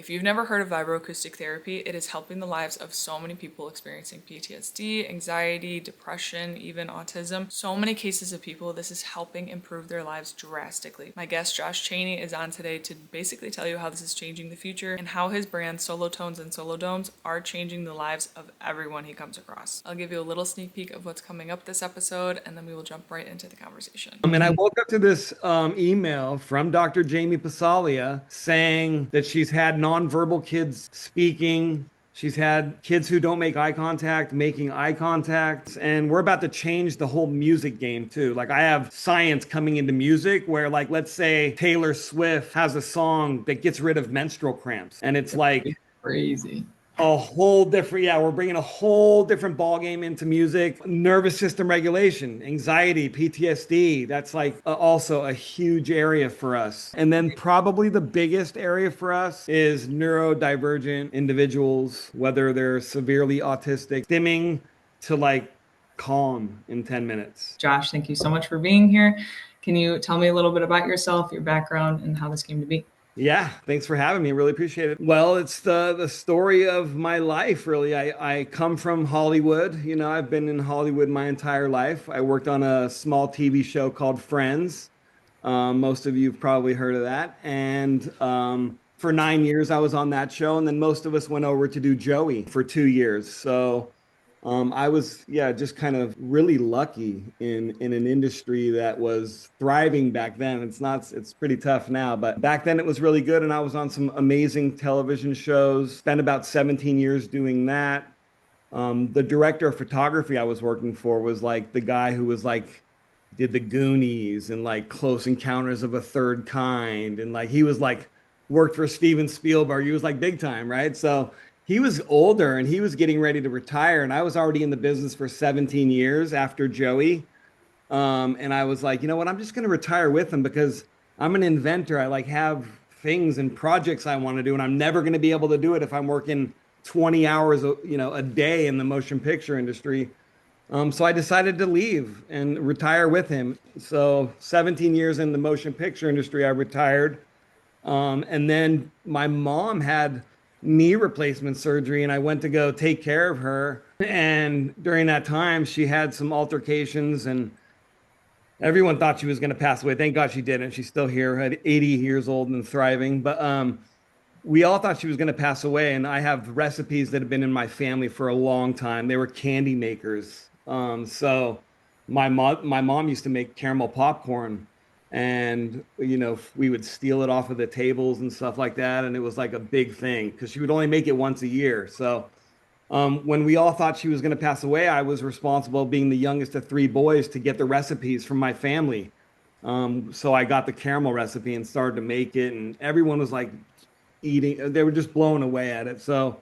If you've never heard of vibroacoustic therapy, it is helping the lives of so many people experiencing PTSD, anxiety, depression, even autism. So many cases of people this is helping improve their lives drastically. My guest Josh Chaney is on today to basically tell you how this is changing the future and how his brand Solotones and Solodomes are changing the lives of everyone he comes across. I'll give you a little sneak peek of what's coming up this episode, and then we will jump right into the conversation. And I woke up to this email from Dr. Jamie Passaglia saying that she's had nonverbal kids speaking. She's had kids who don't make eye contact, making eye contact. And we're about to change the whole music game too. Like I have science coming into music where like, let's say Taylor Swift has a song that gets rid of menstrual cramps. And it's like crazy. A whole different, yeah, we're bringing a whole different ball game into music. Nervous system regulation, anxiety, PTSD. That's like also a huge area for us. And then probably the biggest area for us is neurodivergent individuals, whether they're severely autistic, stimming to like calm in 10 minutes. Josh, thank you so much for being here. Can you tell me a little bit about yourself, your background, and how this came to be? Yeah, thanks for having me. Really appreciate it. Well, it's the story of my life, really. I come from Hollywood. You know, I've been in Hollywood my entire life. I worked on a small TV show called Friends. Most of you have probably heard of that. And for 9 years, I was on that show. And then most of us went over to do Joey for 2 years. So I was, yeah, just kind of really lucky in an industry that was thriving back then. It's pretty tough now, but back then it was really good. And I was on some amazing television shows, spent about 17 years doing that. The director of photography I was working for was like the guy who was like, did the Goonies and like Close Encounters of a Third Kind. And like, he was like, worked for Steven Spielberg. He was like big time, right? So he was older and he was getting ready to retire. And I was already in the business for 17 years after Joey. And I was like, you know what? I'm just going to retire with him because I'm an inventor. I like have things and projects I want to do. And I'm never going to be able to do it if I'm working 20 hours, a day in the motion picture industry. So I decided to leave and retire with him. So 17 years in the motion picture industry, I retired. And then my mom had knee replacement surgery and I went to go take care of her. And during that time, she had some altercations and everyone thought she was going to pass away. Thank God she didn't. She's still here at 80 years old and thriving. But we all thought she was going to pass away. And I have recipes that have been in my family for a long time. They were candy makers. So my mom used to make caramel popcorn. And we would steal it off of the tables and stuff like that, and it was like a big thing because she would only make it once a year. So when we all thought she was going to pass away, I was responsible, being the youngest of three boys, to get the recipes from my family. So I got the caramel recipe and started to make it, and everyone was like eating, they were just blown away at it. So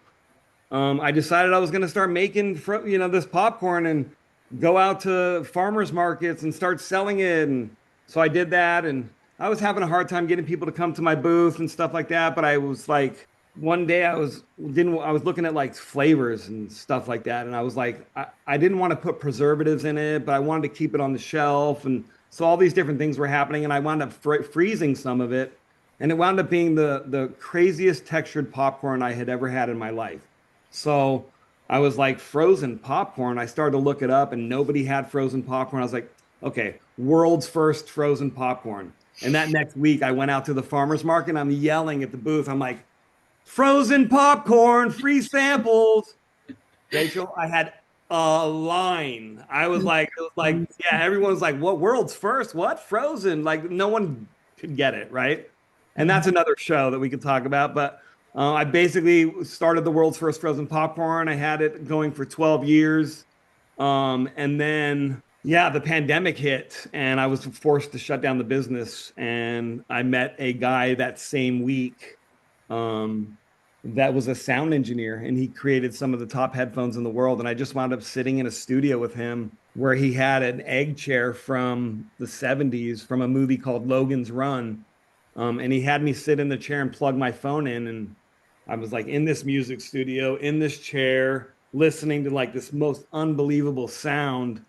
I decided I was going to start making this popcorn and go out to farmers markets and start selling it. And so I did that, and I was having a hard time getting people to come to my booth and stuff like that. But I was like, one day I was looking at like flavors and stuff like that, and I was like, I didn't want to put preservatives in it, but I wanted to keep it on the shelf, and so all these different things were happening, and I wound up freezing some of it, and it wound up being the craziest textured popcorn I had ever had in my life. So I was like, frozen popcorn. I started to look it up, and nobody had frozen popcorn. I was like, okay, world's first frozen popcorn. And that next week, I went out to the farmer's market and I'm yelling at the booth. I'm like, frozen popcorn, free samples. Rachel, I had a line. I was like, yeah, everyone's like, what, world's first? What? Frozen? Like, no one could get it, right? And that's another show that we could talk about. But I basically started the world's first frozen popcorn. I had it going for 12 years. And then yeah, the pandemic hit and I was forced to shut down the business. And I met a guy that same week that was a sound engineer, and he created some of the top headphones in the world. And I just wound up sitting in a studio with him where he had an egg chair from the 70s from a movie called Logan's Run. And he had me sit in the chair and plug my phone in. And I was like in this music studio, in this chair, listening to like this most unbelievable sound.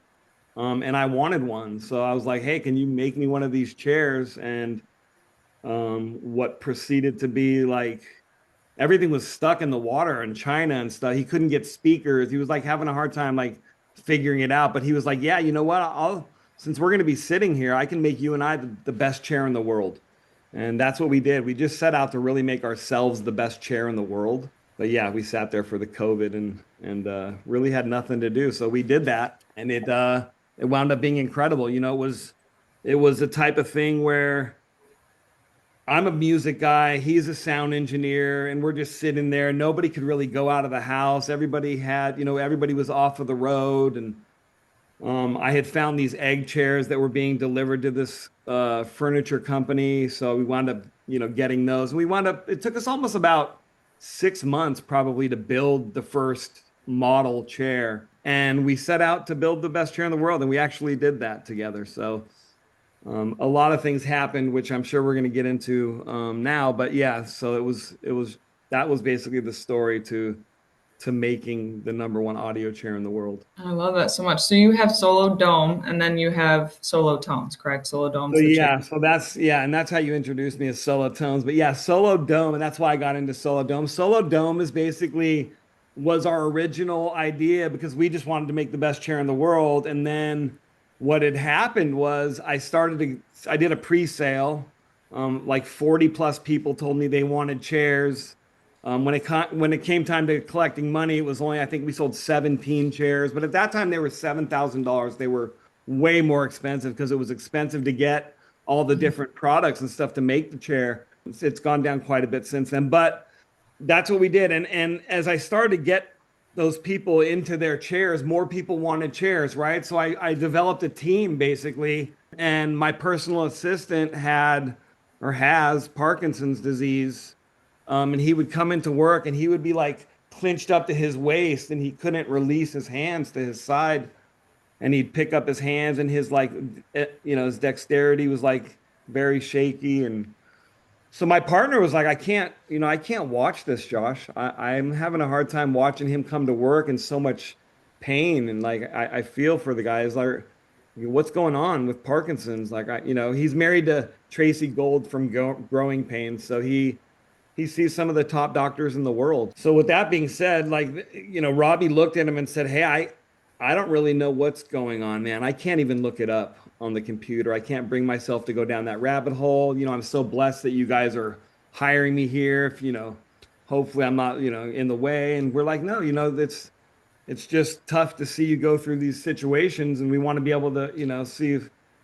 And I wanted one. So I was like, hey, can you make me one of these chairs? And what proceeded to be like everything was stuck in the water in China and stuff. He couldn't get speakers. He was like having a hard time like figuring it out. But he was like, yeah, you know what? I'll since we're going to be sitting here, I can make you and I the best chair in the world. And that's what we did. We just set out to really make ourselves the best chair in the world. But yeah, we sat there for the COVID and really had nothing to do. So we did that, and it wound up being incredible. You know, it was a type of thing where I'm a music guy, he's a sound engineer, and we're just sitting there. Nobody could really go out of the house. Everybody had, everybody was off of the road, and I had found these egg chairs that were being delivered to this furniture company. So we wound up, getting those. And it took us almost about 6 months probably to build the first model chair. And we set out to build the best chair in the world. And we actually did that together. So a lot of things happened, which I'm sure we're going to get into now. But yeah, so that was basically the story to making the number one audio chair in the world. I love that so much. So you have Solo Dome and then you have Solotones, correct? Solo So Dome's the chair. yeah, and that's how you introduced me as Solotones. But yeah, Solo Dome, and that's why I got into Solo Dome. Solo Dome was our original idea because we just wanted to make the best chair in the world. And then what had happened was I did a pre-sale. Like 40 plus people told me they wanted chairs. When it came time to collecting money, it was only, I think we sold 17 chairs, but at that time they were $7,000. They were way more expensive because it was expensive to get all the different products and stuff to make the chair. It's gone down quite a bit since then, but that's what we did. And as I started to get those people into their chairs, more people wanted chairs, right? So I developed a team basically, and my personal assistant had or has Parkinson's disease. And he would come into work and he would be like clinched up to his waist and he couldn't release his hands to his side. And he'd pick up his hands and his his dexterity was like very shaky. And so my partner was like, I can't watch this, Josh. I'm having a hard time watching him come to work in so much pain. And like, I feel for the guy. It's like, what's going on with Parkinson's? Like, he's married to Tracy Gold from Growing Pains. So he sees some of the top doctors in the world. So with that being said, Robbie looked at him and said, hey, I don't really know what's going on, man. I can't even look it up on the computer. I can't bring myself to go down that rabbit hole. I'm so blessed that you guys are hiring me here. If, hopefully I'm not, in the way. And we're like, no, it's just tough to see you go through these situations. And we want to be able to, see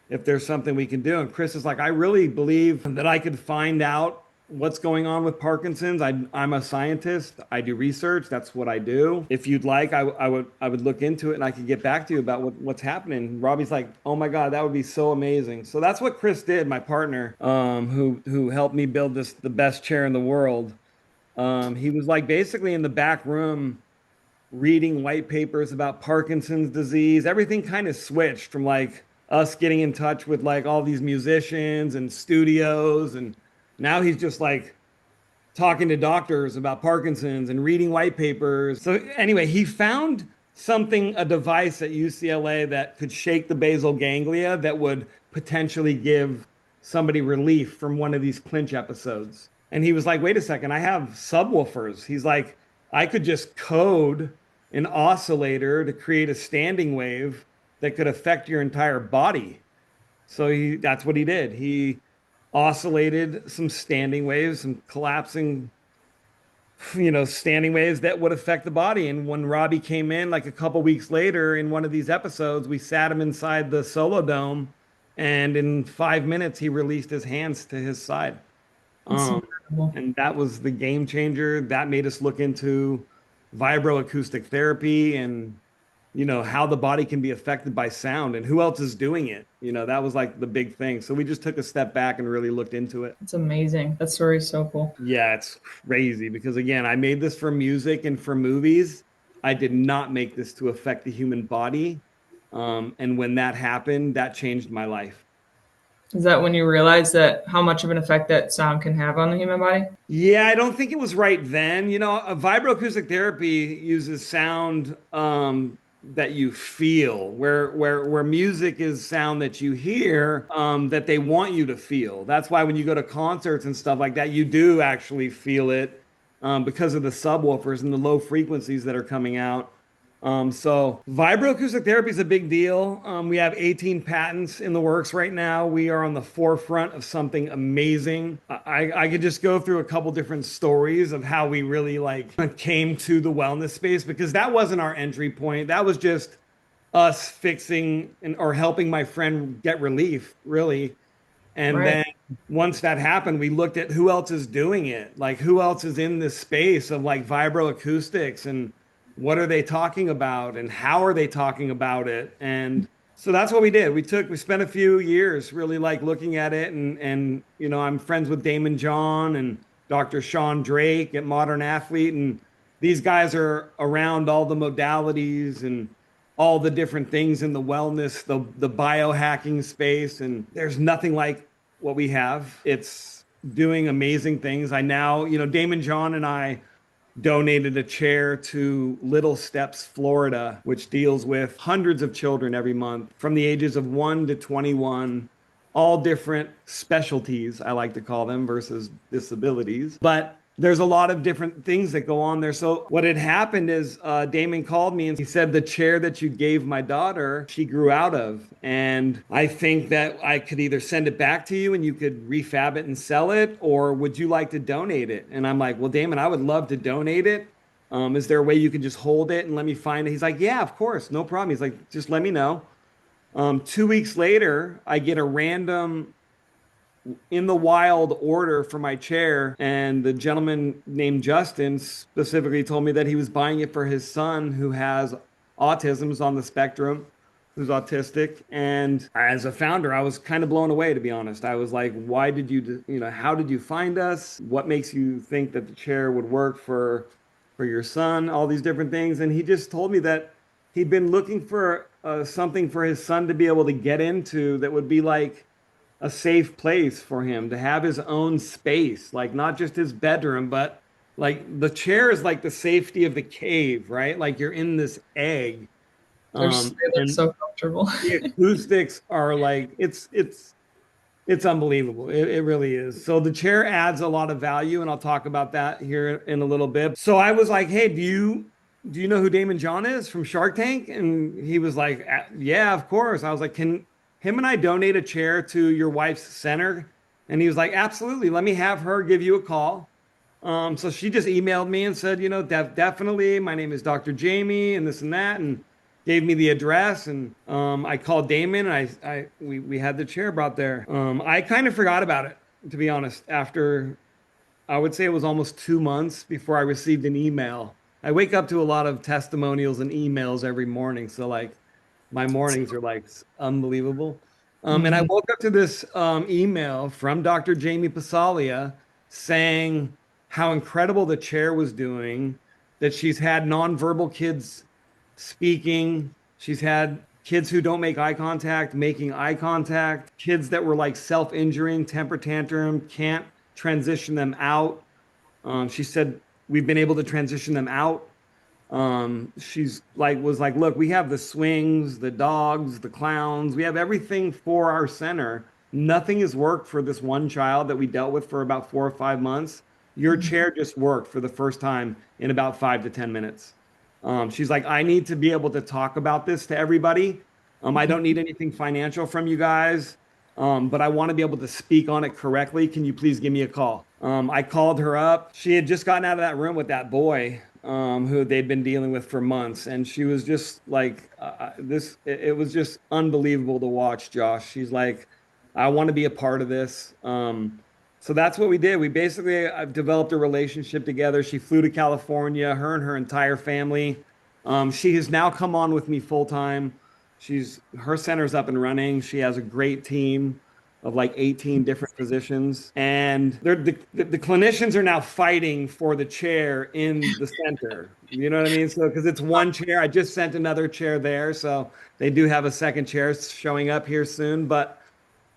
if there's something we can do. And Chris is like, I really believe that I could find out what's going on with Parkinson's. I'm a scientist. I do research. That's what I do. If you'd like, I would look into it and I could get back to you about what's happening. Robbie's like, oh my God, that would be so amazing. So that's what Chris did, my partner, who helped me build the best chair in the world. He was like basically in the back room reading white papers about Parkinson's disease. Everything kind of switched from like us getting in touch with like all these musicians and studios, and now he's just like talking to doctors about Parkinson's and reading white papers. So anyway, he found a device at UCLA that could shake the basal ganglia that would potentially give somebody relief from one of these clinch episodes. And he was like, wait a second, I have subwoofers. He's like, I could just code an oscillator to create a standing wave that could affect your entire body. So that's what he did. He oscillated some standing waves, some collapsing, standing waves that would affect the body. And when Robbie came in, like a couple weeks later in one of these episodes, we sat him inside the Solo Dome, and in 5 minutes, he released his hands to his side. And that was the game changer. That made us look into vibroacoustic therapy and how the body can be affected by sound and who else is doing it. That was like the big thing. So we just took a step back and really looked into it. It's amazing. That story is so cool. Yeah, it's crazy because again, I made this for music and for movies. I did not make this to affect the human body. And when that happened, that changed my life. Is that when you realized that how much of an effect that sound can have on the human body? Yeah, I don't think it was right then. A vibroacoustic therapy uses sound that you feel, where music is sound that you hear, that they want you to feel. That's why when you go to concerts and stuff like that, you do actually feel it. because of the subwoofers and the low frequencies that are coming out. So vibroacoustic therapy is a big deal. We have 18 patents in the works right now. We are on the forefront of something amazing. I could just go through a couple different stories of how we really like came to the wellness space, because that wasn't our entry point. That was just us fixing or helping my friend get relief, really. And Right. then once that happened, we looked at who else is doing it. Like, who else is in this space of like vibroacoustics, and what are they talking about and how are they talking about it? And so that's what we did. We spent a few years really like looking at it, and you know, I'm friends with Damon John and Dr. Sean Drake at Modern Athlete, and these guys are around all the modalities and all the different things in the wellness, the biohacking space, and there's nothing like what we have. It's doing amazing things. I now, you know, Damon John and I donated a chair to Little Steps, Florida, which deals with hundreds of children every month from the ages of 1 to 21, all different specialties, I like to call them, versus disabilities. But there's a lot of different things that go on there. So what had happened is Damon called me and he said, the chair that you gave my daughter, she grew out of. And I think that I could either send it back to you and you could refab it and sell it, or would you like to donate it? And I'm like, well, Damon, I would love to donate it. Is there a way you can just hold it and let me find it? He's like, yeah, of course, no problem. He's like, just let me know. 2 weeks later, I get a random in the wild order for my chair, and the gentleman named Justin specifically told me that he was buying it for his son who has autism, is on the spectrum, who's autistic. And as a founder, I was kind of blown away, to be honest. I was like, why did you know, how did you find us? What makes you think that the chair would work for your son? All these different things. And he just told me that he'd been looking for something for his son to be able to get into that would be like a safe place for him to have his own space, like not just his bedroom, but like the chair is like the safety of the cave, right? Like you're in this egg. They look And so comfortable. the acoustics are like, it's unbelievable. It really is. So the chair adds a lot of value, and I'll talk about that here in a little bit. So I was like, hey, do you know who Damon John is from Shark Tank? And he was like, yeah, of course. I was like, can him and I donate a chair to your wife's center? And he was like, absolutely. Let me have her give you a call. So she just emailed me and said, you know, definitely. My name is Dr. Jamie and this and that, and gave me the address. And I called Damon, and we had the chair brought there. I kind of forgot about it, to be honest, after I would say it was almost 2 months before I received an email. I wake up to a lot of testimonials and emails every morning. So like my mornings are like unbelievable. And I woke up to this email from Dr. Jamie Passaglia saying how incredible the chair was doing, that she's had nonverbal kids speaking. She's had kids who don't make eye contact, making eye contact, kids that were like self-injuring, temper tantrum, can't transition them out. She said, we've been able to transition them out. She's like, was like, look, we have the swings, the dogs, the clowns, we have everything for our center. Nothing has worked for this one child that we dealt with for about 4 or 5 months. Your chair just worked for the first time in about 5 to 10 minutes. She's like, I need to be able to talk about this to everybody. I don't need anything financial from you guys, but I want to be able to speak on it correctly. Can you please give me a call? I called her up. She had just gotten out of that room with that boy who they'd been dealing with for months. And she was just like, it was just unbelievable to watch, Josh. She's like, I want to be a part of this. So that's what we did. We basically I've developed a relationship together. She flew to California, her and her entire family. She has now come on with me full time. Her center's up and running. She has a great team of like 18 different physicians, and the clinicians are now fighting for the chair in the center. You know what I mean? So because it's one chair, I just sent another chair there, so they do have a second chair showing up here soon. But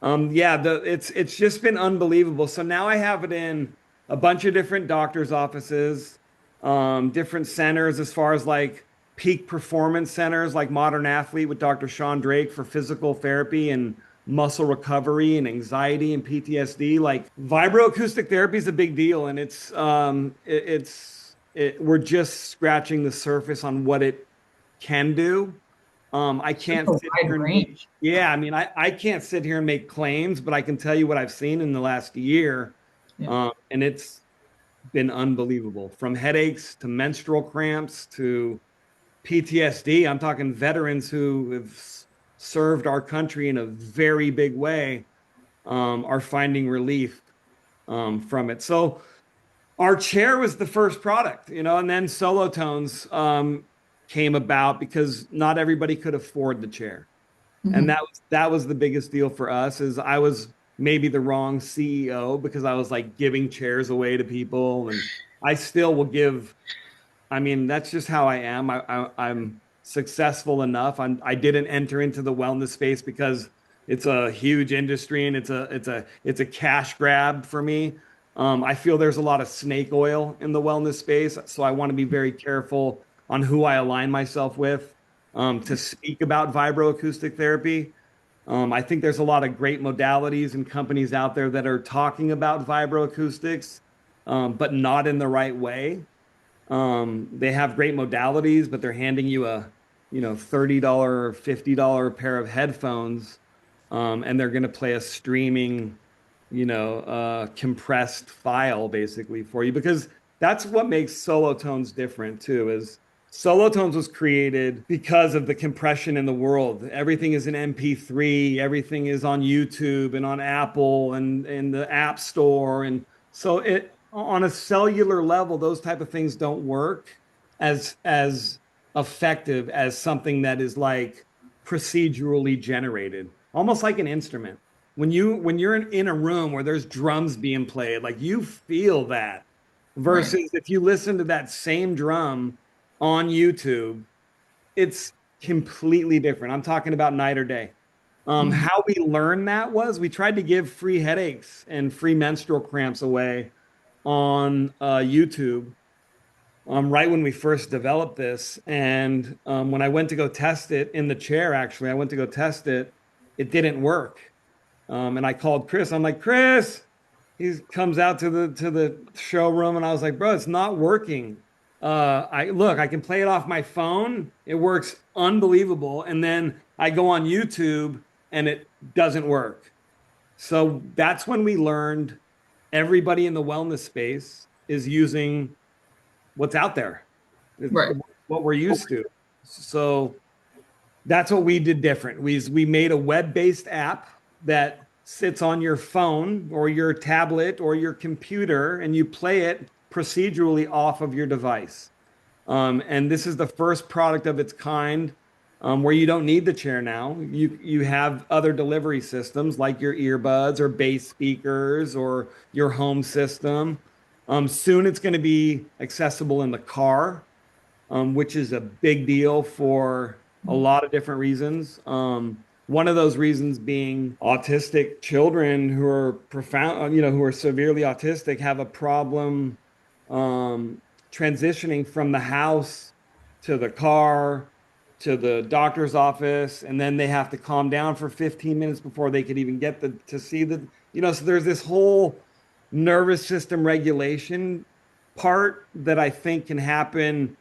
yeah, it's just been unbelievable. So now I have it in a bunch of different doctors' offices, different centers as far as like peak performance centers like Modern Athlete with Dr. Sean Drake for physical therapy and muscle recovery and anxiety and PTSD. Like vibroacoustic therapy is a big deal, and we're just scratching the surface on what it can do. I Such can't a sit wide here and make, range. yeah, I mean, I can't sit here and make claims, but I can tell you what I've seen in the last year. Yeah. And it's been unbelievable, from headaches to menstrual cramps to PTSD. I'm talking veterans who have served our country in a very big way, are finding relief from it. So our chair was the first product, and then Solotones came about because not everybody could afford the chair. And Mhm. that was the biggest deal for us. Is I was maybe the wrong CEO because I was like giving chairs away to people, and I still will give. I mean, that's just how I am. I'm successful enough. I didn't enter into the wellness space because it's a huge industry and it's a cash grab for me. I feel there's a lot of snake oil in the wellness space, so I want to be very careful on who I align myself with to speak about vibroacoustic therapy. I think there's a lot of great modalities and companies out there that are talking about vibroacoustics, but not in the right way. They have great modalities, but they're handing you a, $30, $50 pair of headphones, and they're going to play a streaming, compressed file basically for you because that's what makes Solotones different too, is Solotones was created because of the compression in the world. Everything is an MP3, everything is on YouTube and on Apple and in the App Store. And so it on a cellular level, those type of things don't work as effective as something that is like procedurally generated, almost like an instrument. When you're in a room where there's drums being played, like you feel that Right. versus if you listen to that same drum on YouTube, it's completely different. I'm talking about night or day. Mhm. How we learned that was we tried to give free headaches and free menstrual cramps away on YouTube right when we first developed this. And when I went to go test it in the chair, actually, I went to go test it, it didn't work. And I called Chris. I'm like, Chris, he comes out to the showroom, and I was like, bro, it's not working. I can play it off my phone. It works unbelievable. And then I go on YouTube and it doesn't work. So that's when we learned everybody in the wellness space is using what's out there. It's Right. what we're used to. So that's what we did different. We made a web-based app that sits on your phone or your tablet or your computer, and you play it procedurally off of your device. And this is the first product of its kind where you don't need the chair now. You have other delivery systems like your earbuds or bass speakers or your home system. Soon it's going to be accessible in the car, which is a big deal for a lot of different reasons. One of those reasons being autistic children who are profound, who are severely autistic have a problem transitioning from the house to the car to the doctor's office, and then they have to calm down for 15 minutes before they could even get to see so there's this whole nervous system regulation part that I think can happen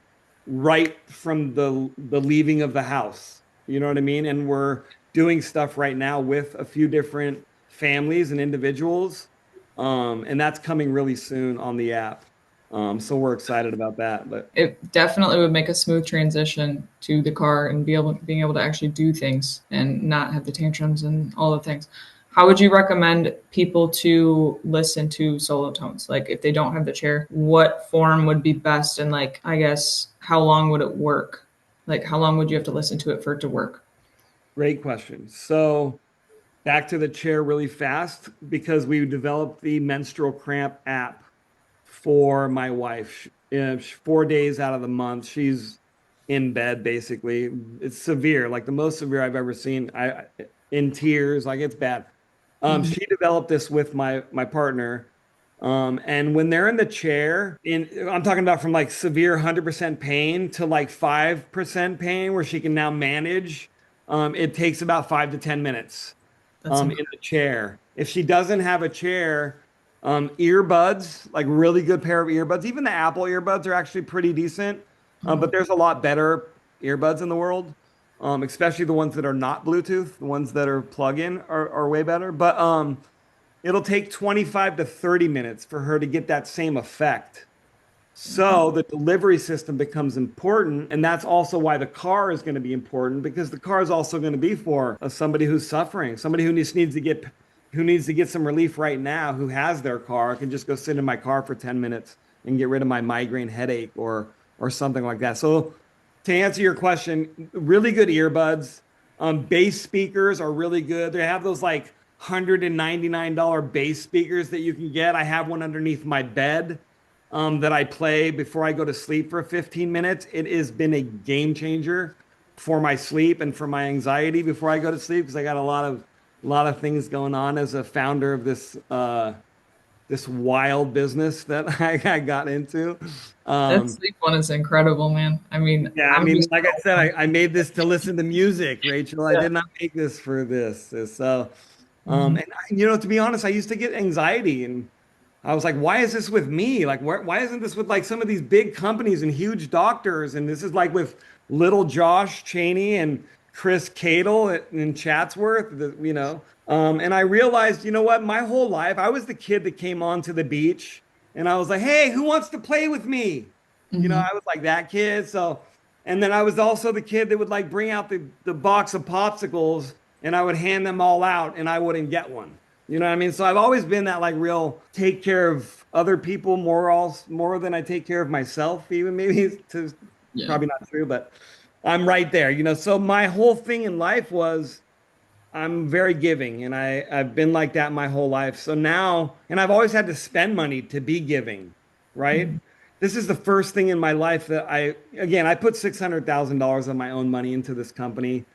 right from the leaving of the house. You know what I mean? And we're doing stuff right now with a few different families and individuals. And that's coming really soon on the app. So we're excited about that. But It definitely would make a smooth transition to the car and being able to actually do things and not have the tantrums and all the things. How would you recommend people to listen to solo tones? Like if they don't have the chair, what form would be best? And like, I guess, how long would it work? Like how long would you have to listen to it for it to work? great question. So back to the chair really fast because we developed the menstrual cramp app for my wife. 4 days out of the month, she's in bed basically. It's severe, like the most severe I've ever seen. I in tears, like it's bad. Mhm. She developed this with my partner. And when they're in the chair, I'm talking about from like severe 100% pain to like 5% pain, where she can now manage. It takes about 5 to 10 minutes. That's in the chair. If she doesn't have a chair, earbuds, like really good pair of earbuds. Even the Apple earbuds are actually pretty decent, but there's a lot better earbuds in the world, especially the ones that are not Bluetooth. The ones that are plug-in are way better. But it'll take 25 to 30 minutes for her to get that same effect. So the delivery system becomes important, and that's also why the car is going to be important because the car is also going to be for somebody who's suffering, somebody who just needs to get some relief right now, who has their car, can just go sit in my car for 10 minutes and get rid of my migraine headache or something like that. So to answer your question, really good earbuds. Bass speakers are really good. They have those like $199 bass speakers that you can get. I have one underneath my bed that I play before I go to sleep for 15 minutes. It has been a game changer for my sleep and for my anxiety before I go to sleep because I got a lot of things going on as a founder of this wild business that I got into. that Um, sleep one is incredible, man. I mean, yeah, I I'm mean, just like I said, I made this to listen to music, Rachel. I yeah. did not make this for this. So, Mhm. to be honest, I used to get anxiety, and I was like, why is this with me? Like, why isn't this with like some of these big companies and huge doctors? And this is like with little Josh Chaney and Chris Cadle in Chatsworth, And I realized, you know what? My whole life, I was the kid that came onto the beach and I was like, hey, who wants to play with me? Mhm. I was like that kid. So, and then I was also the kid that would like bring out the box of popsicles and I would hand them all out and I wouldn't get one. You know what I mean? So I've always been that like real take care of other people more than I take care of myself, even maybe to Yeah. probably not true, but I'm right there. So my whole thing in life was I'm very giving and I've been like that my whole life. So now, and I've always had to spend money to be giving, right? Mhm. This is the first thing in my life that I put $600,000 of my own money into this company.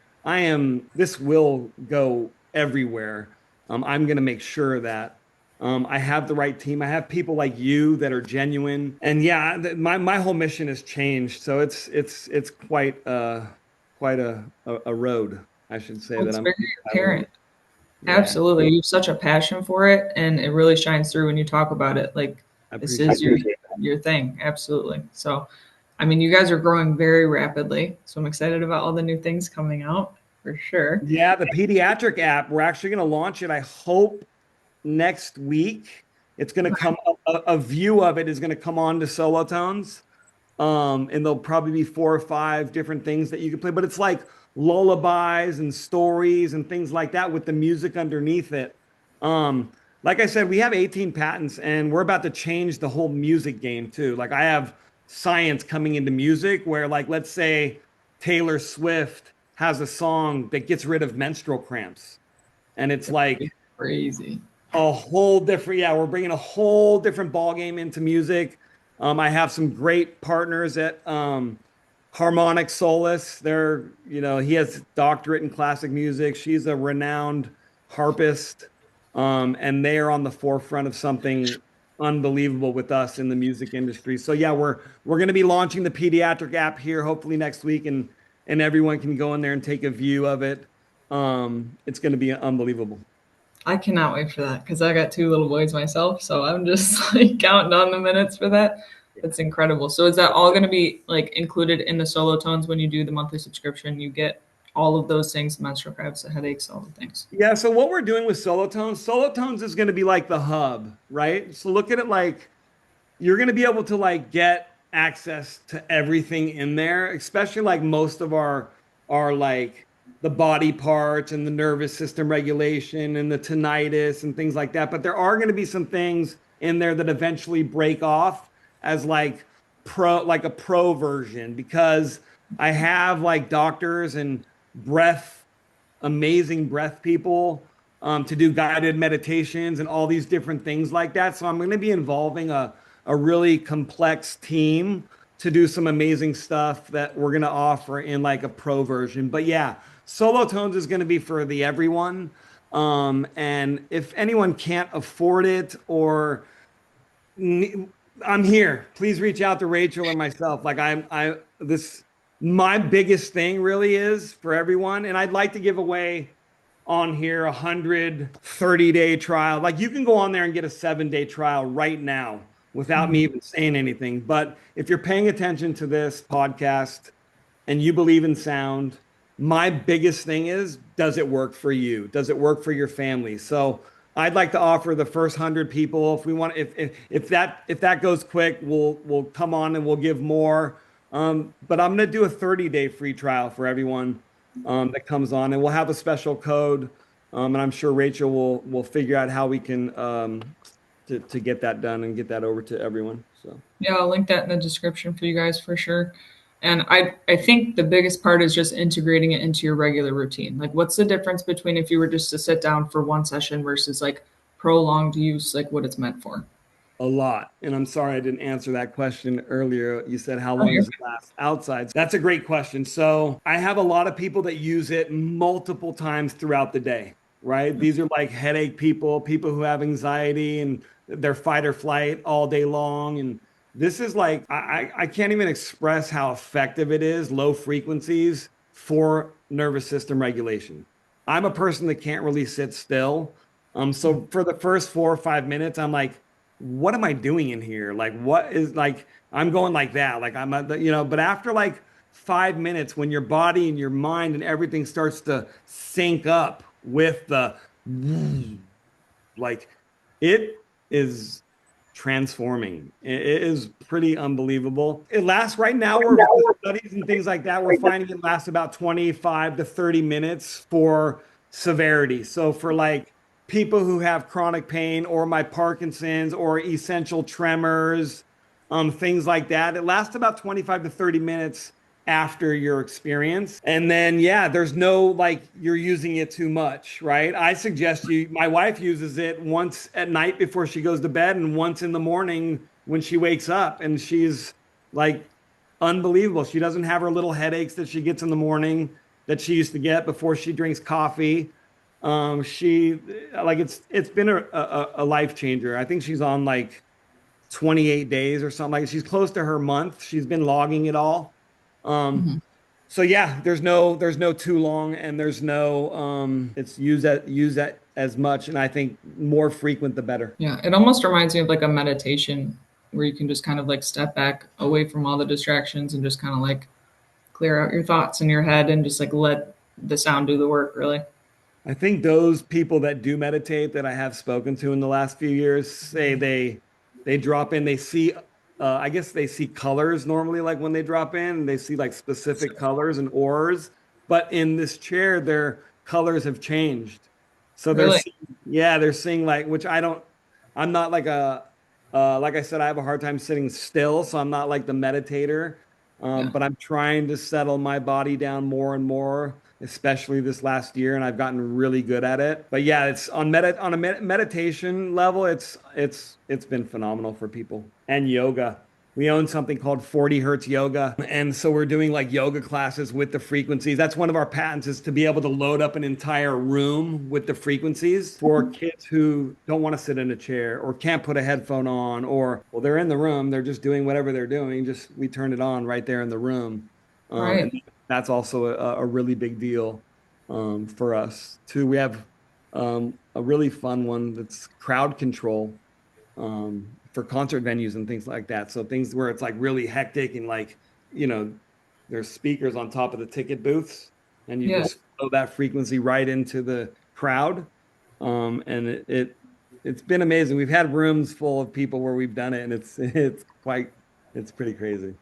This will go everywhere. I'm going to make sure that I have the right team. I have people like you that are genuine. And yeah, my whole mission has changed. So it's quite a road, I should say Well, that it's I'm very traveling. apparent. Yeah, Absolutely. You have such a passion for it, and it really shines through when you talk about it. Like, I this appreciate is your thing. Absolutely. So, I mean, you guys are growing very rapidly. So I'm excited about all the new things coming out for sure. Yeah, the pediatric app, we're actually going to launch it, I hope, next week. It's going to come, a view of it is going to come on to Solotones. And there'll probably be 4 or 5 different things that you can play, but it's like lullabies and stories and things like that with the music underneath it. Um, like I said, we have 18 patents and we're about to change the whole music game too. Like I have science coming into music where like, let's say Taylor Swift has a song that gets rid of menstrual cramps. And it's like, Crazy. a whole different, yeah, we're bringing a whole different ball game into music. I have some great partners at Harmonic Solace. He has doctorate in classic music. She's a renowned harpist, and they are on the forefront of something unbelievable with us in the music industry. So yeah, we're going to be launching the pediatric app here hopefully next week, and everyone can go in there and take a view of it. It's going to be unbelievable. I cannot wait for that because I got two little boys myself. So I'm just like counting on the minutes for that. That's incredible. So is that all going to be like included in the solo tones when you do the monthly subscription? You get all of those things, menstrual cramps, the headaches, all the things. Yeah, so what we're doing with Solotones is going to be like the hub, right? So look at it like you're going to be able to like get access to everything in there, especially like most of our like the body parts and the nervous system regulation and the tinnitus and things like that. But there are going to be some things in there that eventually break off as like a pro version because I have like doctors and breath amazing breath people to do guided meditations and all these different things like that. So I'm going to be involving a really complex team to do some amazing stuff that we're going to offer in like a pro version. But yeah, Solo Tones is going to be for the everyone. And if anyone can't afford it or I'm here. Please reach out to Rachel or myself. Like my biggest thing really is for everyone. And I'd like to give away on here 130-day trial. Like you can go on there and get a 7-day trial right now without me even saying anything. But if you're paying attention to this podcast and you believe in sound, my biggest thing is, does it work for you? Does it work for your family? So I'd like to offer the first 100 people. If we want, if that goes quick, we'll come on and we'll give more. But I'm gonna do a 30-day free trial for everyone that comes on, and we'll have a special code. And I'm sure Rachel will figure out how we can to get that done and get that over to everyone. So Yeah, I'll link that in the description for you guys for sure. And I think the biggest part is just integrating it into your regular routine. Like, what's the difference between if you were just to sit down for one session versus like prolonged use, like what it's meant for? a lot. And I'm sorry I didn't answer that question earlier. You said, how Oh, long you're does it last outside? That's a great question. So I have a lot of people that use it multiple times throughout the day, right? These are like headache people, people who have anxiety and their fight or flight all day long. And this is like, I can't even express how effective it is, low frequencies for nervous system regulation. I'm a person that can't really sit still. So for the first 4 or 5 minutes, I'm like, what am I doing in here? Like, what is like, I'm going like that. Like, but after like 5 minutes, when your body and your mind and everything starts to sync up with the, like, it is transforming. It is pretty unbelievable. It lasts right now. We're studies and things like that. We're finding it lasts about 25 to 30 minutes for severity. So for like people who have chronic pain or my Parkinson's or essential tremors, things like that, it lasts about 25 to 30 minutes after your experience. And then, yeah, there's no like you're using it too much, right? I suggest my wife uses it once at night before she goes to bed and once in the morning when she wakes up. And she's like unbelievable. She doesn't have her little headaches that she gets in the morning that she used to get before she drinks coffee. She like it's been a life changer. I think she's on like 28 days or something like she's close to her month. She's been logging it all. Um, Mhm. so yeah, there's no too long and there's no it's use that as much and I think more frequent the better. Yeah, it almost reminds me of like a meditation where you can just kind of like step back away from all the distractions and just kind of like clear out your thoughts in your head and just like let the sound do the work, really. I think those people that do meditate that I have spoken to in the last few years say they drop in, they see I guess they see colors normally like when they drop in, they see like specific colors and auras, but in this chair their colors have changed. So Really? they're seeing like which I'm not like like I said I have a hard time sitting still, so I'm not like the meditator. Yeah. But I'm trying to settle my body down more and more, especially this last year, and I've gotten really good at it. But yeah, it's on a meditation level, it's been phenomenal for people. And yoga. We own something called 40 Hertz Yoga. And so we're doing like yoga classes with the frequencies. That's one of our patents is to be able to load up an entire room with the frequencies for kids who don't want to sit in a chair or can't put a headphone on or, well, they're in the room, they're just doing whatever they're doing. Just we turn it on right there in the room. Right. And that's also a really big deal for us too. We have a really fun one that's crowd control for concert venues and things like that. So things where it's like really hectic and like, you know, there's speakers on top of the ticket booths and you Yeah. just flow that frequency right into the crowd. And it's been amazing. We've had rooms full of people where we've done it and it's pretty crazy.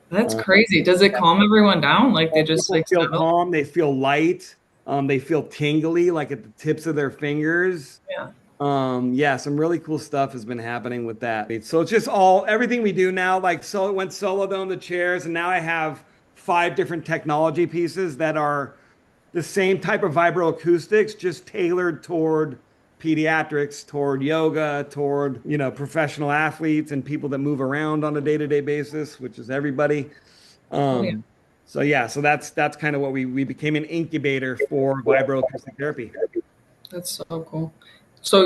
That's Um, crazy. Does it calm everyone down? Like they just People like feel settle? calm, they feel light, they feel tingly like at the tips of their fingers. Yeah. Yeah, some really cool stuff has been happening with that. So it's just everything we do now, like so it went Solodome the chairs, and now I have 5 different technology pieces that are the same type of vibroacoustics, just tailored toward pediatrics, toward yoga, toward, professional athletes and people that move around on a day-to-day basis, which is everybody. Oh yeah. Um, so yeah, so that's kind of what we became an incubator for vibroacoustic therapy. That's so cool. So,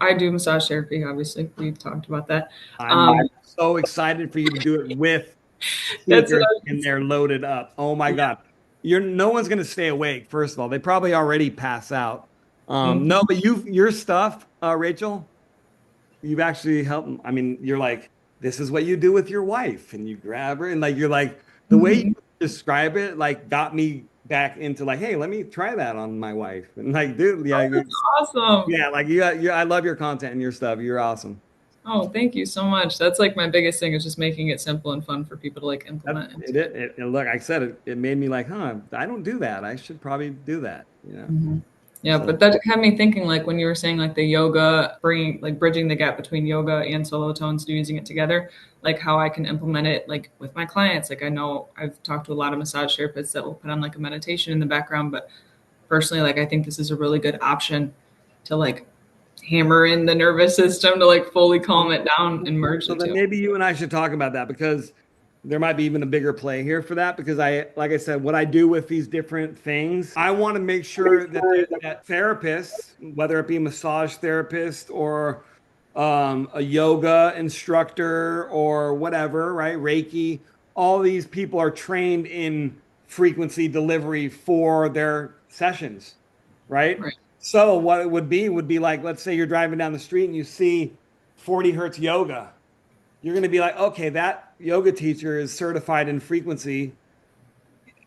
I do massage therapy, obviously. We've talked about that. I'm Um, so excited for you to do it with that's what speakers I and was, they're loaded up. Oh my yeah. God. no one's going to stay awake. First of all, they probably already pass out. No, Mhm. but your stuff, Rachel, you've actually helped. I mean, you're like, this is what you do with your wife, and you grab her, and like you're like the way you Mhm. describe it, like got me back into like, hey, let me try that on my wife, and like, dude, yeah, Oh, that's awesome. yeah, like you, I love your content and your stuff. You're awesome. Oh, thank you so much. That's like my biggest thing is just making it simple and fun for people to like That, implement into. look, I said it. It made me like, huh? I don't do that. I should probably do that. Mhm. Yeah, So but that had me thinking like when you were saying like the yoga, bringing like bridging the gap between yoga and Solotones, using it together, like how I can implement it like with my clients. Like I know I've talked to a lot of massage therapists that will put on like a meditation in the background, but personally, like I think this is a really good option to like hammer in the nervous system to like fully calm it down and merge So the then two. maybe you and I should talk about that because there might be even a bigger play here for that because like I said, what I do with these different things, I want to make sure that therapists, whether it be a massage therapist or a yoga instructor or whatever, right? Reiki, all these people are trained in frequency delivery for their sessions, right? Right. So what it would be like, let's say you're driving down the street and you see 40 hertz yoga. You're going to be like, okay, that yoga teacher is certified in frequency.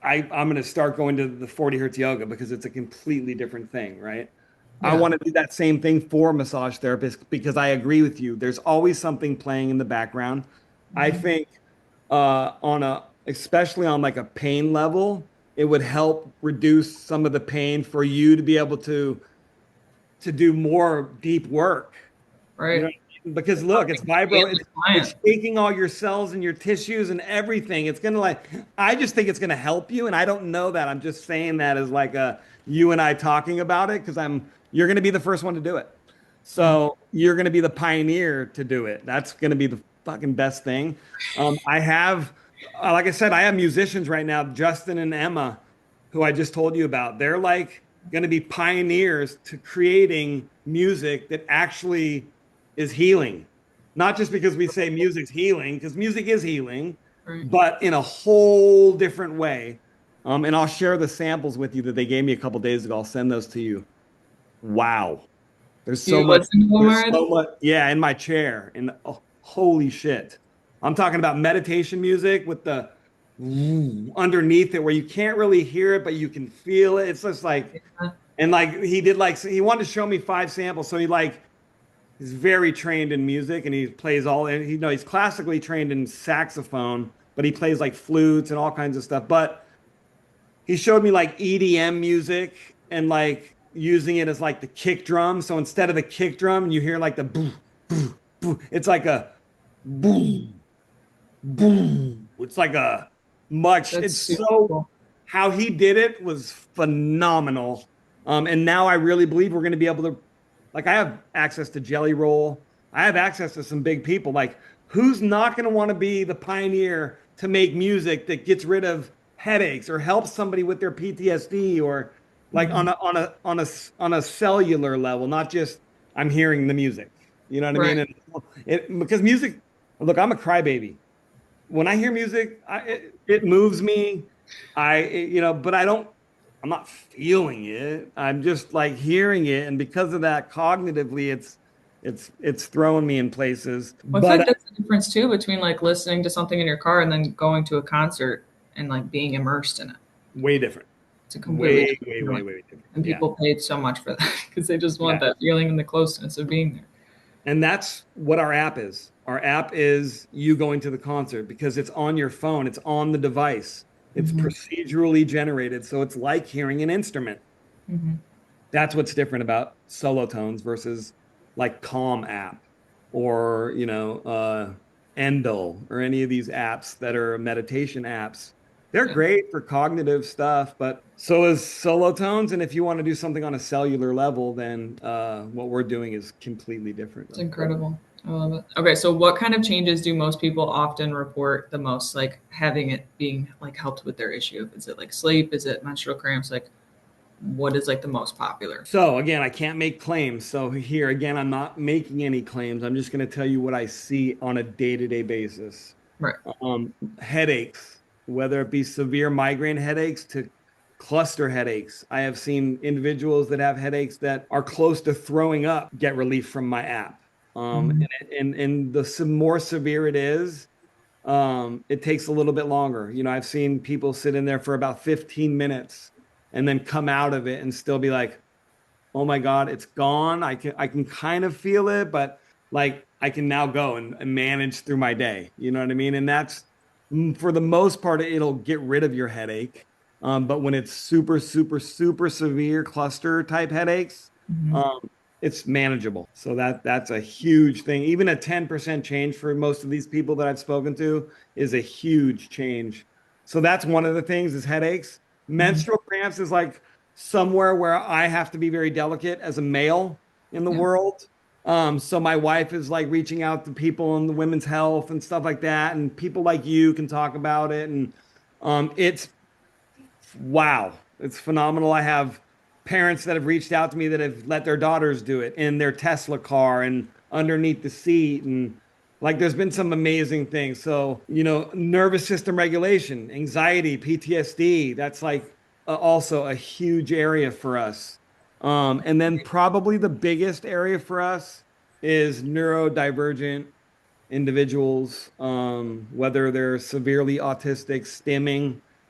I'm going to start going to the 40 hertz yoga because it's a completely different thing, right? I Yeah. want to do that same thing for massage therapists because I agree with you. There's always something playing in the background. I Mhm. think especially on like a pain level, it would help reduce some of the pain for you to be able to do more deep work. You know, Right. because look, it's vibro, And the it's client. shaking all your cells and your tissues and everything. It's gonna like, I just think it's gonna help you, and I don't know that. I'm just saying that as like a you and I talking about it because you're gonna be the first one to do it. Mhm. So you're gonna be the pioneer to do it. That's gonna be the fucking best thing. I have, like I said, I have musicians right now, Justin and Emma, who I just told you about. They're like going to be pioneers to creating music that actually is healing. Not just because we say music's healing, because music is healing, Right. but in a whole different way. And I'll share the samples with you that they gave me a couple days ago. I'll send those to you. Wow. There's Do you so much. listen to them There's already? so much. Yeah, in my chair. And oh, holy shit. I'm talking about meditation music with the underneath it where you can't really hear it, but you can feel it. It's just like, Yeah. and like he did like, he wanted to show me 5 samples. So he's very trained in music and he plays all, and he's classically trained in saxophone, but he plays like flutes and all kinds of stuff. But he showed me like EDM music and like using it as like the kick drum. So instead of the kick drum, you hear like the boom, boom, boom. It's like a boom, boom. It's like a much. That's It's super so cool. how he did it was phenomenal. And now I really believe we're going to be able to, like, I have access to Jelly Roll. I have access to some big people. Like, who's not going to want to be the pioneer to make music that gets rid of headaches or helps somebody with their PTSD or like Mhm. on a cellular level, not just I'm hearing the music. You know what I mean? Right. And because music, look, I'm a crybaby when I hear music, it moves me. But I'm not feeling it. I'm just like hearing it, and because of that, cognitively, it's throwing me in places. Well, I feel But like that's the difference too between like listening to something in your car and then going to a concert and like being immersed in it. way different, It's a completely way, different way, way, feeling. way different. And Yeah, people paid so much for that because they just want yeah. that feeling and the closeness of being there. And that's what our app is. Our app is you going to the concert because it's on your phone, it's on the device, it's Hmm. procedurally generated, so it's like hearing an instrument. Hmm. That's what's different about Solotones versus like Calm app or Endel or any of these apps that are meditation apps. They're Yeah, great for cognitive stuff, but so is Solotones. And if you want to do something on a cellular level, then what we're doing is completely different. it's incredible. I love it. Okay, so what kind of changes do most people often report the most, like having it being like helped with their issue? Is it like sleep? Is it menstrual cramps? Like what is like the most popular? So again, I can't make claims. So here again, I'm not making any claims. I'm just going to tell you what I see on a day-to-day basis. Right. Headaches, whether it be severe migraine headaches to cluster headaches. I have seen individuals that have headaches that are close to throwing up get relief from my app. Mhm. And the more severe it is, it takes a little bit longer. I've seen people sit in there for about 15 minutes and then come out of it and still be like, oh my God, it's gone. I can kind of feel it, but like I can now go and manage through my day. You know what I mean? And that's for the most part, it'll get rid of your headache. But when it's super, super, super severe cluster type headaches, Mhm. um, it's manageable. So that's a huge thing. Even a 10% change for most of these people that I've spoken to is a huge change. So that's one of the things is headaches. Mhm. Menstrual cramps is like somewhere where I have to be very delicate as a male in the Yeah. world. So my wife is like reaching out to people in the women's health and stuff like that, and people like you can talk about it, and it's wow, it's phenomenal. I have parents that have reached out to me that have let their daughters do it in their Tesla car and underneath the seat, and like there's been some amazing things. So, nervous system regulation, anxiety, PTSD, that's like also a huge area for us. And then probably the biggest area for us is neurodivergent individuals, whether they're severely autistic,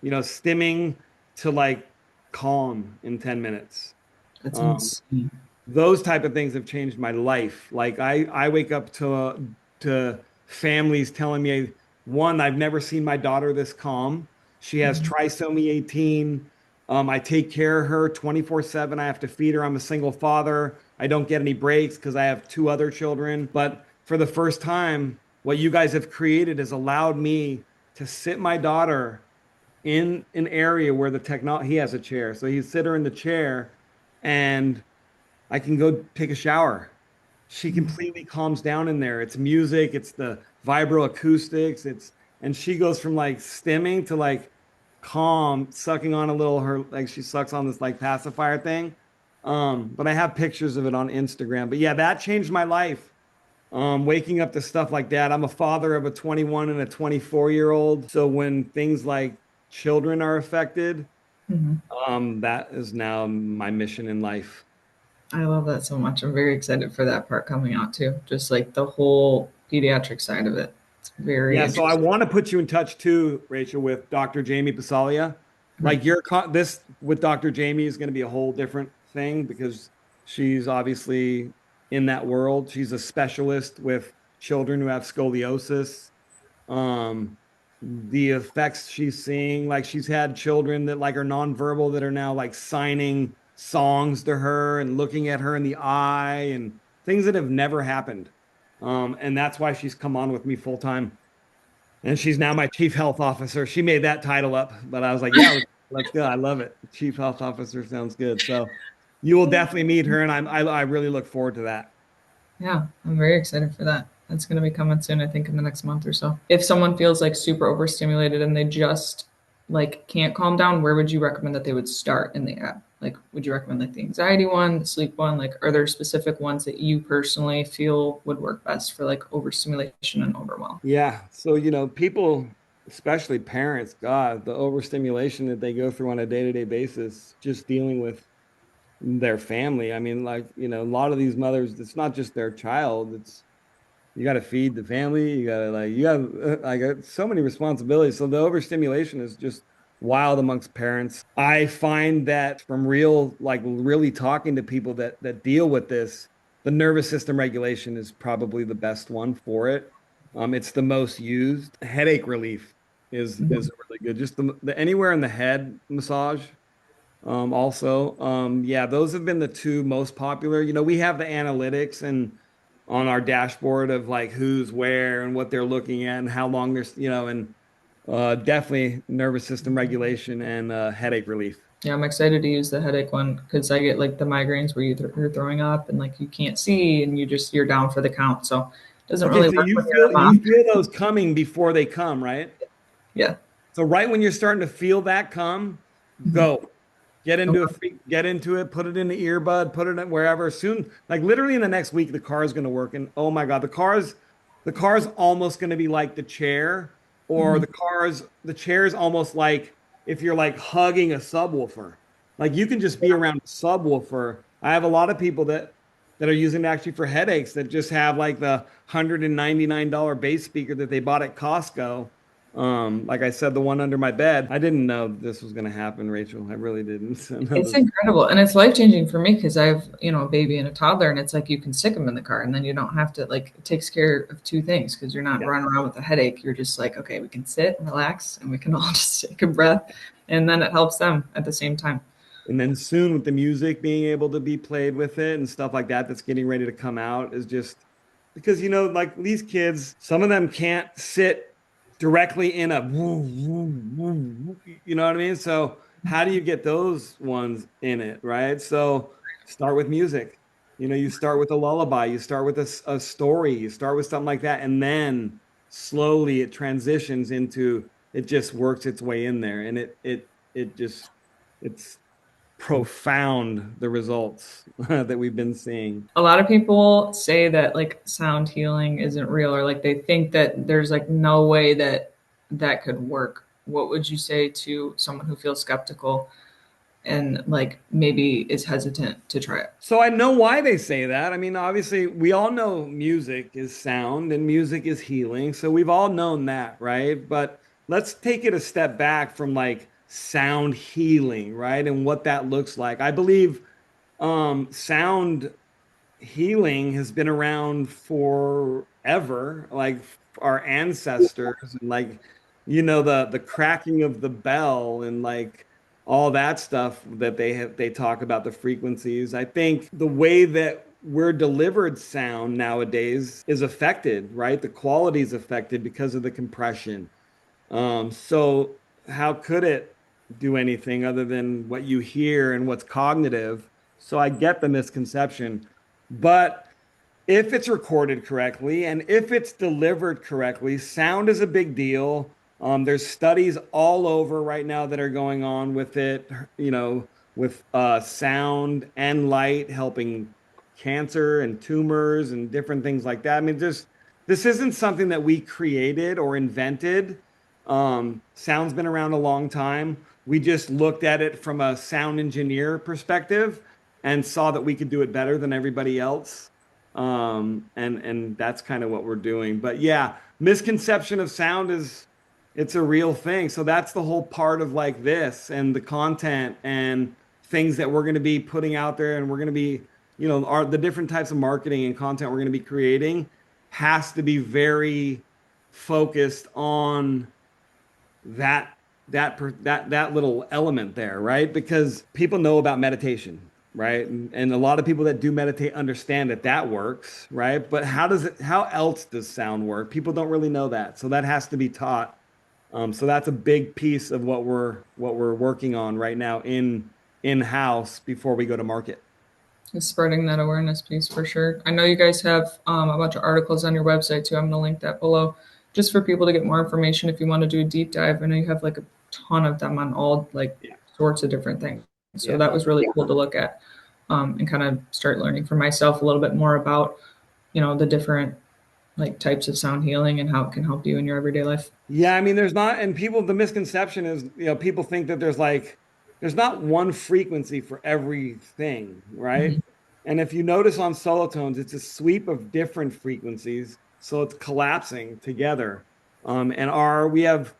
stimming to like calm in 10 minutes. That's Um, insane. those type of things have changed my life. Like I wake up to families telling me, one, I've never seen my daughter this calm. She has Mhm. trisomy 18. I take care of her 24/7. I have to feed her. I'm a single father. I don't get any breaks because I have two other children. But for the first time, what you guys have created has allowed me to sit my daughter in an area where the technology, he has a chair. So you sit her in the chair and I can go take a shower. She Mhm. completely calms down in there. It's music, it's the vibroacoustics, and she goes from like stimming to like calm, sucking on a little her like she sucks on this like pacifier thing. But I have pictures of it on Instagram. But yeah, that changed my life. Waking up to stuff like that. I'm a father of a 21 and a 24-year-old. So when things like children are affected, Mhm. that is now my mission in life. I love that so much. I'm very excited for that part coming out too. Just like the whole pediatric side of it. It's very Yeah, so I interesting. want to put you in touch too, Rachel, with Dr. Jamie Passaglia. Mhm. Like this with Dr. Jamie is going to be a whole different thing because she's obviously in that world. She's a specialist with children who have scoliosis. Um, the effects she's seeing, like she's had children that like are nonverbal that are now like signing songs to her and looking at her in the eye and things that have never happened. And that's why she's come on with me full time. And she's now my chief health officer. She made that title up, but I was like, yeah, let's go. I love it. Chief health officer sounds good. So you will definitely meet her, and I really look forward to that. Yeah, I'm very excited for that. That's going to be coming soon, I think, in the next month or so. If someone feels like super overstimulated and they just like can't calm down, where would you recommend that they would start in the app? Like, would you recommend like the anxiety one, the sleep one? Like, are there specific ones that you personally feel would work best for like overstimulation and overwhelm? Yeah. So, people, especially parents, God, the overstimulation that they go through on a day-to-day basis, just dealing with their family. I mean, like, a lot of these mothers, it's not just their child, it's you got to feed the family. You got to like you have like so many responsibilities. So the overstimulation is just wild amongst parents. I find that from really talking to people that deal with this, the nervous system regulation is probably the best one for it. It's the most used. Headache relief is really good. Just the anywhere in the head massage. Also, yeah, those have been the two most popular. We have the analytics and on our dashboard of like who's where and what they're looking at and how long and definitely nervous system regulation and headache relief. Yeah, I'm excited to use the headache one because I get like the migraines where you're throwing up and like you can't see and you're down for the count. So it doesn't Okay, really so work you when you're feel a you mom. feel those coming before they come, right? Yeah. So right when you're starting to feel that come, Mhm. go. Get into it, put it in the earbud, put it in wherever. Soon, like literally in the next week, the car is going to work. And oh my God, the car's almost going to be like the chair, or Mhm. the chair is almost like if you're like hugging a subwoofer. Like you can just be around a subwoofer. I have a lot of people that are using it actually for headaches that just have like the $199 bass speaker that they bought at Costco. Like I said, the one under my bed. I didn't know this was going to happen, Rachel. I really didn't. It's incredible. And it's life-changing for me because I have, a baby and a toddler, and it's like you can stick them in the car and then you don't have to, like, it takes care of two things because you're not Yeah. running around with a headache. You're just like, okay, we can sit, relax, and we can all just take a breath. And then it helps them at the same time. And then soon with the music being able to be played with it and stuff like that, that's getting ready to come out is just because, like these kids, some of them can't sit directly in a, you know what I mean? So how do you get those ones in it, right? So start with music. You start with a lullaby, you start with a story, you start with something like that, and then slowly it transitions into it just works its way in there, and it just it's profound the results that we've been seeing. A lot of people say that like sound healing isn't real, or like they think that there's like no way that that could work. What would you say to someone who feels skeptical and like maybe is hesitant to try it? So I know why they say that. I mean, obviously, we all know music is sound and music is healing. So we've all known that, right? But let's take it a step back from like sound healing, right? And what that looks like. I believe sound healing has been around forever, like our ancestors, and like the cracking of the bell and like all that stuff that they talk about the frequencies. I think the way that we're delivered sound nowadays is affected, right? The quality is affected because of the compression. So how could it do anything other than what you hear and what's cognitive? So I get the misconception, but if it's recorded correctly and if it's delivered correctly, sound is a big deal. There's studies all over right now that are going on with it, with sound and light helping cancer and tumors and different things like that. I mean, this isn't something that we created or invented. Sound's been around a long time. We just looked at it from a sound engineer perspective and saw that we could do it better than everybody else. And that's kind of what we're doing. But yeah, misconception of sound is it's a real thing. So that's the whole part of like this and the content and things that we're going to be putting out there, and we're going to be, the different types of marketing and content we're going to be creating has to be very focused on that that little element there, right? Because people know about meditation, right? And a lot of people that do meditate understand that that works, right? But how else does sound work? People don't really know that. So that has to be taught. So that's a big piece of what we're working on right now in-house before we go to market. It's spreading that awareness piece for sure. I know you guys have a bunch of articles on your website too. I'm going to link that below just for people to get more information if you want to do a deep dive. I know you have like a ton of them on all like Yeah. sorts of different things. So Yeah. that was really cool to look at and kind of start learning for myself a little bit more about, the different like types of sound healing and how it can help you in your everyday life. Yeah, I mean, the misconception is, people think that there's not one frequency for everything, right? Mhm. And if you notice on Solotones, it's a sweep of different frequencies. So it's collapsing together. And we have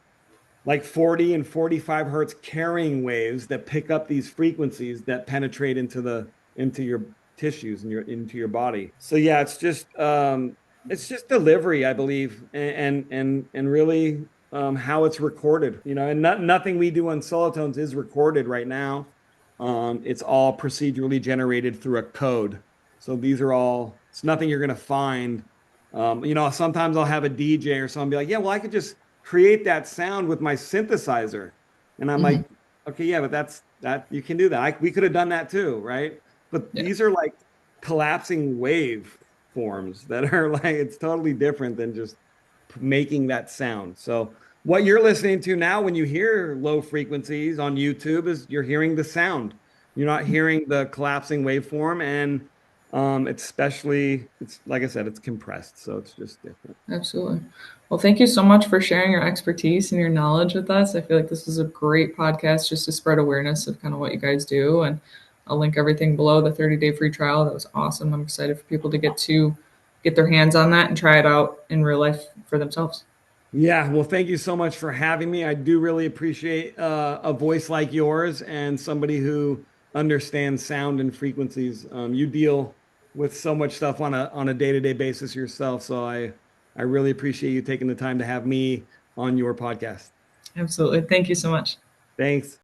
like 40 and 45 hertz carrying waves that pick up these frequencies that penetrate into your tissues and into your body. So yeah, it's just delivery, I believe, and really how it's recorded. And nothing we do on Solotones is recorded right now. It's all procedurally generated through a code. So it's nothing you're gonna find. Sometimes I'll have a DJ or someone be like, yeah, well, I could just create that sound with my synthesizer. And I'm Mhm. like, okay, yeah, but that you can do that. We could have done that too, right? But Yeah. these are like collapsing wave forms that are like, it's totally different than just making that sound. So what you're listening to now when you hear low frequencies on YouTube is you're hearing the sound. You're not hearing the collapsing waveform. And It's like I said, it's compressed, so it's just different. Absolutely. Well, thank you so much for sharing your expertise and your knowledge with us. I feel like this was a great podcast just to spread awareness of kind of what you guys do. And I'll link everything below, the 30-day free trial. That was awesome. I'm excited for people to get their hands on that and try it out in real life for themselves. Yeah, well, thank you so much for having me. I do really appreciate a voice like yours and somebody who understands sound and frequencies. You deal with so much stuff on a day-to-day basis yourself, so I really appreciate you taking the time to have me on your podcast. Absolutely. Thank you so much. Thanks.